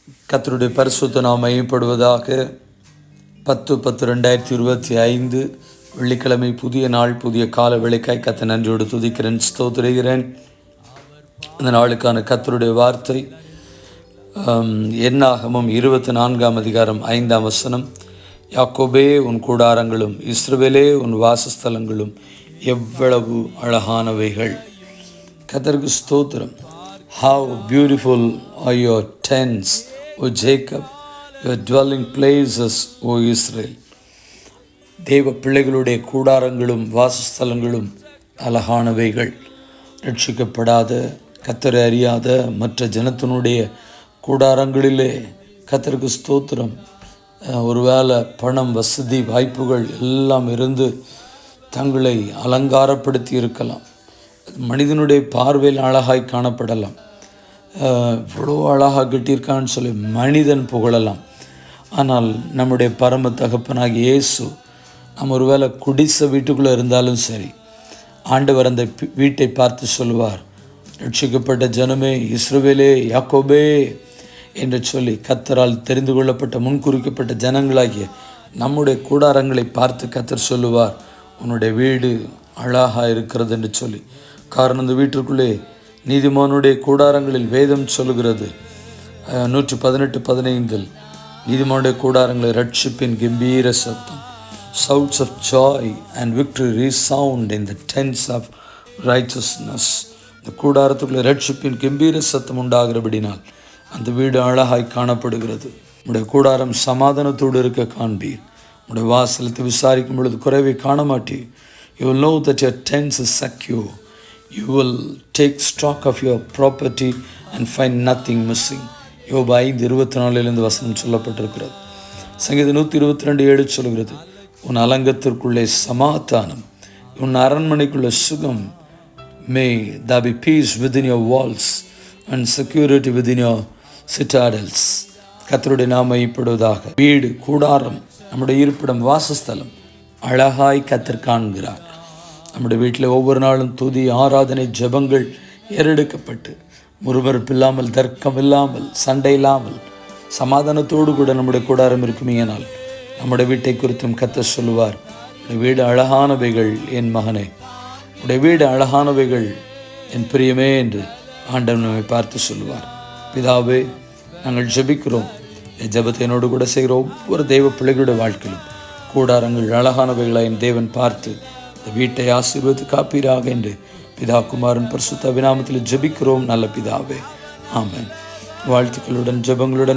கர்த்தருடைய பரிசுத்த நாமம் மையப்படுவதாக. 10/10/2025 வெள்ளிக்கிழமை, புதிய நாள், புதிய கால வேளைக்காய் கர்த்தரை நன்றியோடு துதிக்கிறேன், ஸ்தோத்திரிக்கிறேன். இந்த நாளுக்கான கர்த்தருடைய வார்த்தை என்னாகமம் 24ஆம் அதிகாரம் 5ஆம் வசனம். யாக்கோபே உன் கூடாரங்களும் இஸ்ரவேலே உன் வாசஸ்தலங்களும் எவ்வளவு அழகானவைகள். கர்த்தருக்கு ஸ்தோத்திரம். How beautiful are your tents, O Jacob, your dwelling places, O Israel. தேவ பிள்ளைகளுடைய கூடாரங்களும் வாசஸ்தலங்களும் அழகானவைகள். ரட்சிக்கப்படாத, கர்த்தரை அறியாத மற்ற ஜனத்தினுடைய கூடாரங்களிலே கர்த்தருக்கு ஸ்தோத்திரம். ஒருவேளை பணம், வசதி, வாய்ப்புகள் எல்லாம் இருந்து தங்களை அலங்காரப்படுத்தி இருக்கலாம். மனிதனுடைய பார்வையில் அழகாய் காணப்படலாம். இவ்வளோ அழகாக கட்டியிருக்கான்னு சொல்லி மனிதன் புகழலாம். ஆனால் நம்முடைய பரம தகப்பனாகிய இயேசு, நம்ம ஒருவேளை குடிசை வீட்டுக்குள்ளே இருந்தாலும் சரி, ஆண்டவர் அந்த வீட்டை பார்த்து சொல்லுவார், ரட்சிக்கப்பட்ட ஜனமே, இஸ்ரவேலே, யாக்கோபே என்று சொல்லி கர்த்தரால் தெரிந்து கொள்ளப்பட்ட முன்குறிக்கப்பட்ட ஜனங்களாகிய நம்முடைய கூடாரங்களை பார்த்து கர்த்தர் சொல்லுவார், உன்னுடைய வீடு அழகாக இருக்கிறது என்று சொல்லி. காரணம், இந்த வீட்டிற்குள்ளே நீதிமானுடைய கூடாரங்களில் வேதம் சொல்லுகிறது, 118:15, நீதிமானுடைய கூடாரங்களை ரட்சிப்பின் கம்பீர சத்தம், shouts of joy and victory resound in the tents of righteousness. இந்த கூடாரத்துக்குள்ளே ரட்சிப்பின் கம்பீர சத்தம் உண்டாகிறபடினால் அந்த வீடு அழகாய் காணப்படுகிறது. உடைய கூடாரம் சமாதானத்தோடு இருக்க காண்பீர். உடைய வாசலத்தை விசாரிக்கும் பொழுது குறைவை காண மாட்டீர். You will know that your tents is secure. You will take stock of your property and find nothing missing. யோபு 5:24 வசனம் சொல்லப்பட்டிருக்கிறது. சங்கீதம் 122:7 சொல்கிறது, உன் அலங்கத்திற்குள்ளே சமாதானம், உன் அரண்மனைக்குள்ளே சுகம். May there be peace within your walls and security within your citadels. கர்த்தருடைய நாமம் மையப்படுவதாக. வீடு, கூடாரம், நம்முடைய இருப்பிடம், வாசஸ்தலம் அழகாய் கர்த்தர் காண்கிறார். நம்முடைய வீட்டில் ஒவ்வொரு நாளும் துதி, ஆராதனை, ஜெபங்கள் ஏறெடுக்கப்பட்டு முறுமுறுப்பு இல்லாமல், தர்க்கம் இல்லாமல், சண்டை இல்லாமல், சமாதானத்தோடு கூட நம்முடைய கூடாரம் இருக்குமேயானால் நம்முடைய வீட்டை குறித்தும் கர்த்தர் சொல்லுவார், உடைய வீடு அழகானவைகள் என் மகனே, உடைய வீடு அழகானவைகள் என் பிரியமே என்று ஆண்டவர் நம்மை பார்த்து சொல்லுவார். பிதாவே, நாங்கள் ஜெபிக்கிறோம். என் ஜெபத்தை என்னோடு கூட செய்கிற ஒவ்வொரு தெய்வ பிள்ளைகளுடைய வாழ்க்கையிலும் கூடாரங்கள் அழகானவைகளை என் தேவன் பார்த்து வீட்டை ஆசீர்வதித்து காப்பீராக என்று பிதா, குமாரன், பரிசுத்த நாமத்தில் ஜெபிக்கிறோம் நல்ல பிதாவே, ஆமென். வாழ்த்துக்களுடன், ஜெபங்களுடன்